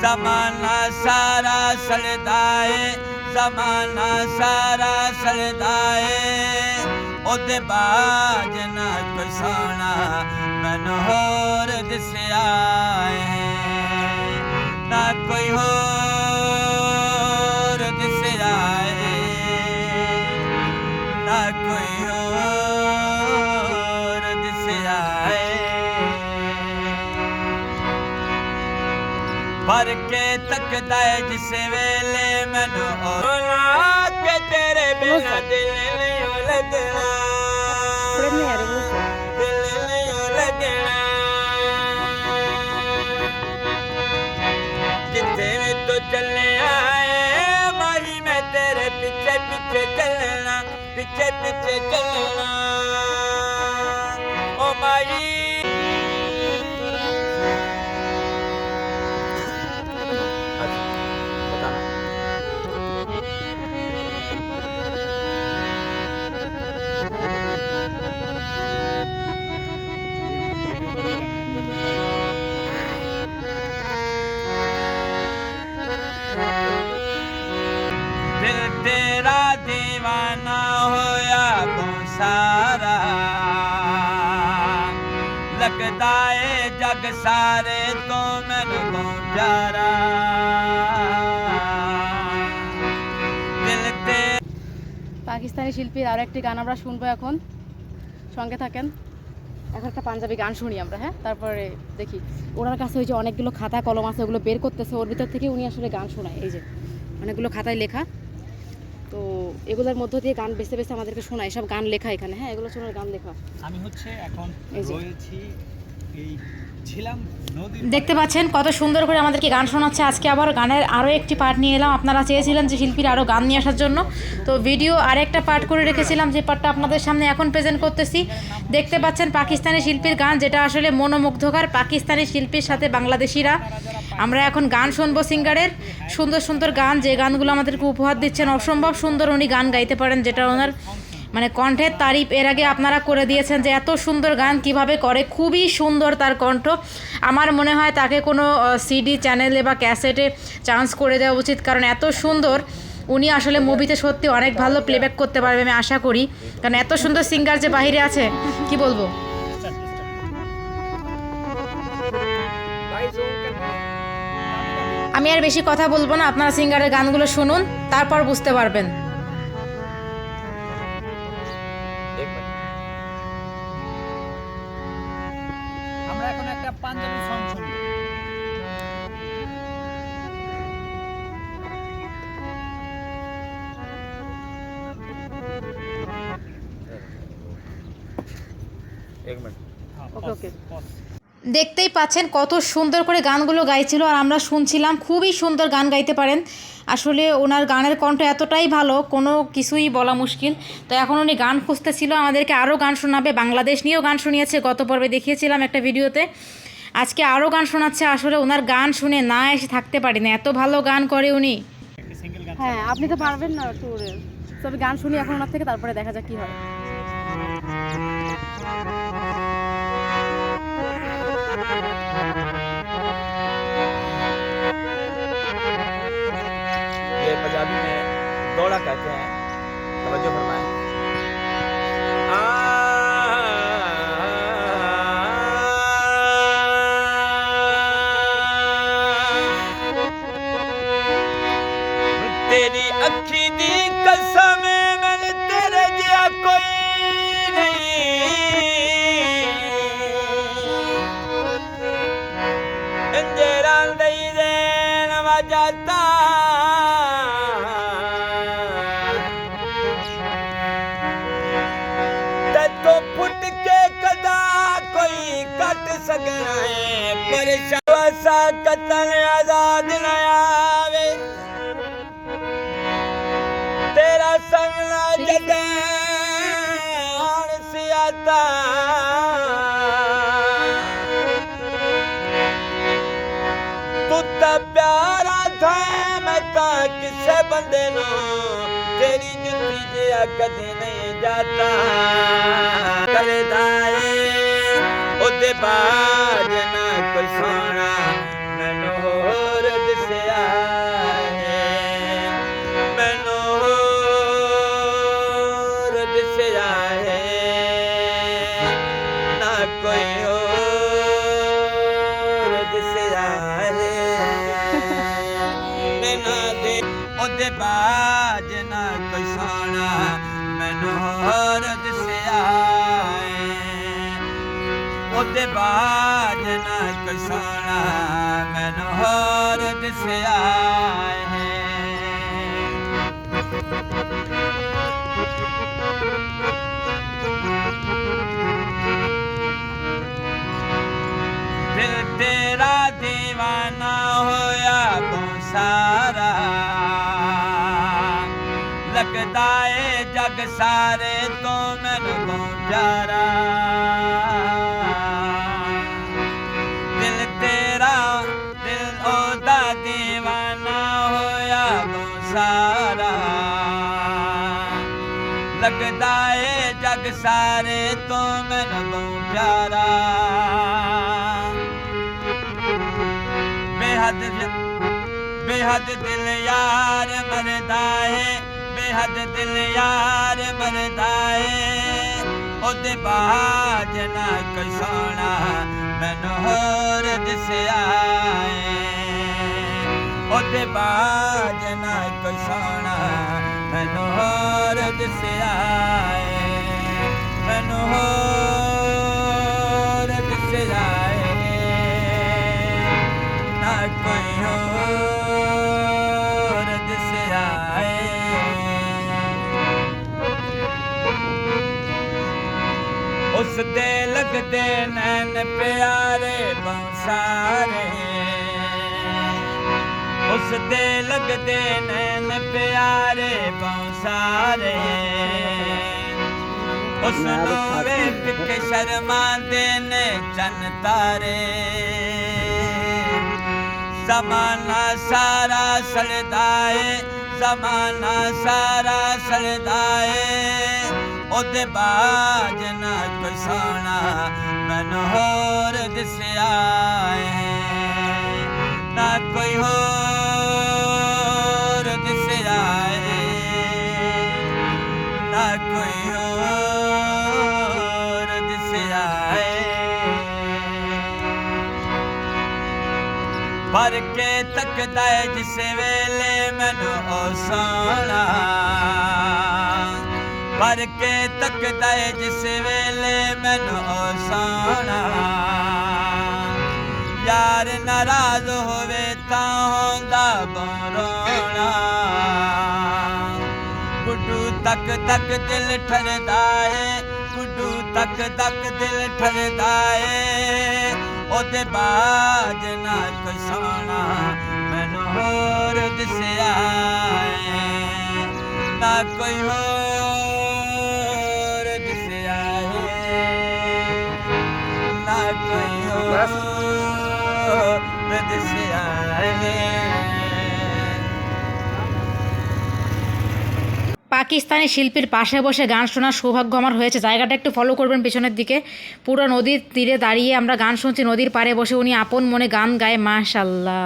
ज़माना सारा सड़दाए ज़माना सारा सड़दाए ओदे बाज ना कोई सोना मैनू होर दिसिया ना कोई होर दिसिया ना कोई होर दिसिया पर के तकदा है जिस वेले मैनू होना के तेरे बिना दिल नहीं लगना दिल नहीं लगना जिथे भी तू चले आए माही मैं तेरे पीछे पीछे चलना पीछे पीछे चलना ओ माही तेरा दीवाना होया सारा लगदा है जग सारे तो मैनू प्यारा दिल ते পাকিস্তানি শিল্পীর আরো একটি গান আমরা শুনবো এখন, সঙ্গে থাকেন। এখন একটা পাঞ্জাবি গান শুনি আমরা, হ্যাঁ, তারপরে দেখি ওনার কাছে ওই যে অনেকগুলো খাতা কলম আছে ওগুলো বের করতেছে, ওর ভিতর থেকে উনি আসলে গান শোনায়। এই যে অনেকগুলো খাতায় লেখা, তো এগুলোর মধ্য দিয়ে গান বেছে বেছে আমাদেরকে শোনায়। সব গান লেখা এখানে, হ্যাঁ, এগুলো শোনার গান লেখা। আমি হচ্ছে এখন রয়েছি এই ছিলাম নদী, দেখতে পাচ্ছেন কত সুন্দর করে আমাদেরকে গান শোনাচ্ছে। আজকে আবার গানের আরও একটি পার্ট নিয়ে এলাম। আপনারা চেয়েছিলেন যে শিল্পীর আরও গান নিয়ে আসার জন্য, তো ভিডিও আরেকটা পার্ট করে রেখেছিলাম, যে পার্টটা আপনাদের সামনে এখন প্রেজেন্ট করতেছি। দেখতে পাচ্ছেন পাকিস্তানি শিল্পীর গান, যেটা আসলে মনোমুগ্ধকর। পাকিস্তানি শিল্পীর সাথে বাংলাদেশিরা আমরা এখন গান শুনবো, সিঙ্গারের সুন্দর সুন্দর গান, যে গানগুলো আমাদেরকে উপহার দিচ্ছেন। অসম্ভব সুন্দর উনি গান গাইতে পারেন, যেটা ওনার মানে কণ্ঠের তারিফ এর আগে আপনারা করে দিয়েছেন যে এত সুন্দর গান কিভাবে করে, খুবই সুন্দর তার কণ্ঠ। আমার মনে হয় তাকে কোনো সিডি চ্যানেলে বা ক্যাসেটে চান্স করে দেওয়া উচিত, কারণ এত সুন্দর উনি আসলে মুভিতে সত্যি অনেক ভালো প্লেব্যাক করতে পারবে আমি আশা করি, কারণ এত সুন্দর সিঙ্গার যে বাইরে আছে কি বলবো। আমি আর বেশি কথা বলবো না, আপনারা সিঙ্গারের গানগুলো শুনুন, তারপর বুঝতে পারবেন। আমরা এখন একটা পাঞ্জাবি সং শুনবো। দেখতেই পাচ্ছেন কত সুন্দর করে গানগুলো গাইছিল আর আমরা শুনছিলাম। খুবই সুন্দর গান গাইতে পারেন আসলে, ওনার গানের কণ্ঠ এতটাই ভালো কোনো কিছুই বলা মুশকিল। তো এখন উনি গান খুঁজতেছিল, আমাদেরকে আরও গান শোনাবে। বাংলাদেশ নিয়েও গান শুনিয়েছে, গত পর্বে দেখিয়েছিলাম একটা ভিডিওতে। আজকে আরও গান শোনাচ্ছে। আসলে ওনার গান শুনে না এসে থাকতে পারি না, এত ভালো গান করে উনি। হ্যাঁ, আপনি তো পারবেন না টুরে, তবে গান শুনি এখন ওনার থেকে, তারপরে দেখা যাক কি হয়। पंजाबी में दौड़ा कहते हैं, तवज्जो फरमाएं। तेरी अखी दी कसम मैंने तेरे जिया कोई नहीं, अंजेरा दई देन वजाता तो फुट के कदा कोई कट सकना है, पर शवासा कतन आजाद न आवे, तेरा संगना जदान सियाता तू ता प्यारा था मैं ता किसे बंदे नो, तेरी जुती जिया कदे नहीं जाता, करदाए ओदे बाज ना कोई सोना मैनू होर ਉਹਦੇ ਬਾਜ ਨਾ ਕੋਈ ਸੋਹਣਾ ਮੈਨੂੰ ਹੋਰ ਦਿਸਿਆ ਉਹਦੇ ਬਾਜ ਨਾ ਕੋਈ ਸੋਹਣਾ ਮੈਨੂੰ ਹੋਰ ਦਿਸਿਆ दिल तेरा दीवाना होया बहुत सारा लगदा है जग सारे तो मैनू बहुत प्यारा दिल तेरा दिल ओदा दीवाना होया बहुत सारा लगदा है जग सारे तो मैनू बहुत प्यारा बेहद दिल यार मरदा है बेहद दिल यार मरदा है ओदे बाज ना कोई सोहना मैनू होर दिसिया ओदे बाज ना कोई सोहना मैनू होर दिसिया मैनू होर दिसिया ना कोई होर दिसिया उस दे लगदे नैन प्यारे बहुत सारे उस दे लगदे नैन प्यारे बहुत सारे उसनू वेख के शर्मांदे ने चन तारे ज़माना सारा सड़दा है ज़माना सारा सड़दा है ओदे बाज ना कोई सोहना मैनू होर दिसिया ना कोई होर दिसिया ना कोई होर दिसिया भर के तकदा है जिस वेले मैनू ओ सोहना भर के तकदा है जिस वेले मैनू ओ सोहना यार नाराज होवे तां होंदा बरोना गुड्डू तक तक दिल ठरदा है गुड्डू तक तक दिल ठरदा है ओदे बाज ना कोई सोहना मैनू होर दिसिया ना कोई होर दिसिया ना कोई होर दिसिया পাকিস্তানি শিল্পীর পাশে বসে গান শোনার সৌভাগ্য আমার হয়েছে। জায়গাটা একটু ফলো করবেন পেছনের দিকে, পুরো নদীর তীরে দাঁড়িয়ে আমরা গান শুনছি, নদীর পাড়ে বসে উনি আপন মনে গান গায়। মাশাআল্লাহ।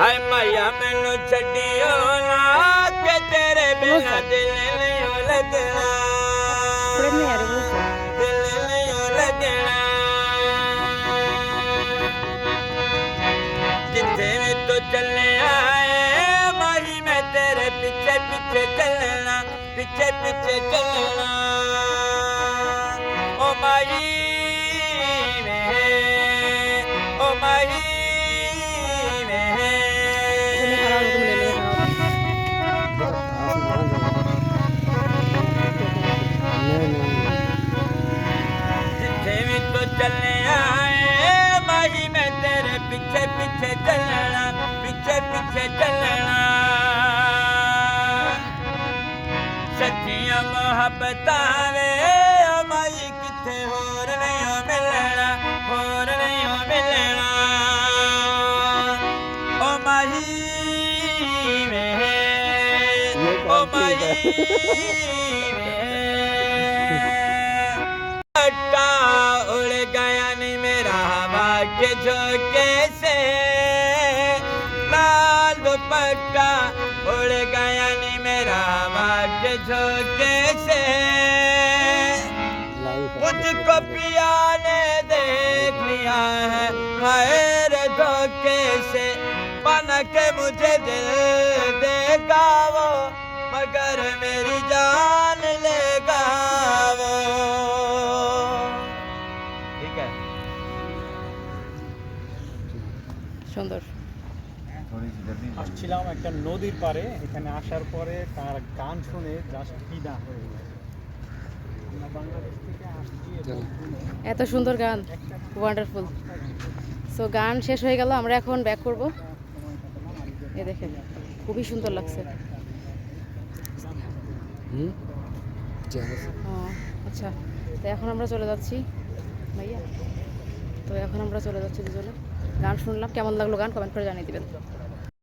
हाय मैया मैनू छड्डियो ना के तेरे बिना दिल नहीं लगना दिल नहीं लगना जिथे भी तो चले आए माही मैं तेरे पीछे पीछे चलना पीछे पीछे चलना ओ माही ओ माही चलने आए माही मैं तेरे पीछे पीछे चलना पीछे पीछे चलना सच्ची ਮੁਹੱਬਤਾਂ ਵੇ ਓ ਮਾਈ ਕਿੱਥੇ ਹੋਰ ਨਹੀਂ ਓ ਮਿਲਣਾ ਹੋਰ ਨਹੀਂ ਓ ਮਿਲਣਾ ਓ ਮਾਈ ਵੇ ਓ ਮਾਈ ਵੇ पट्टा उड़ गया नहीं मेरा हवा के झोंके से लाल दुपट्टा उड़ गया नहीं मेरा हवा के झोंके से मुझको पिया ने देख लिया है खैर धोखे से बन के मुझे दिल देगा वो मगर मेरी जान लेगा वो ठीक है সুন্দর। আসছিলাম একটা নদীর পাড়ে, এখানে আসার পরে তার গান শুনে জাস্ট ফিদা হয়ে গেছে। আমরা বাংলাদেশ থেকে আসছি এবং এত সুন্দর গান, ওয়ান্ডারফুল। সো গান শেষ হয়ে গেল, আমরা এখন ব্যাক করব। এ দেখেন খুবই সুন্দর লাগছে। ও আচ্ছা, তো এখন আমরা চলে যাচ্ছি ভাইয়া, তো এখন আমরা চলে যাচ্ছি দুজনে। গান শুনলাম, কেমন লাগলো গান কমেন্ট করে জানিয়ে দিবেন।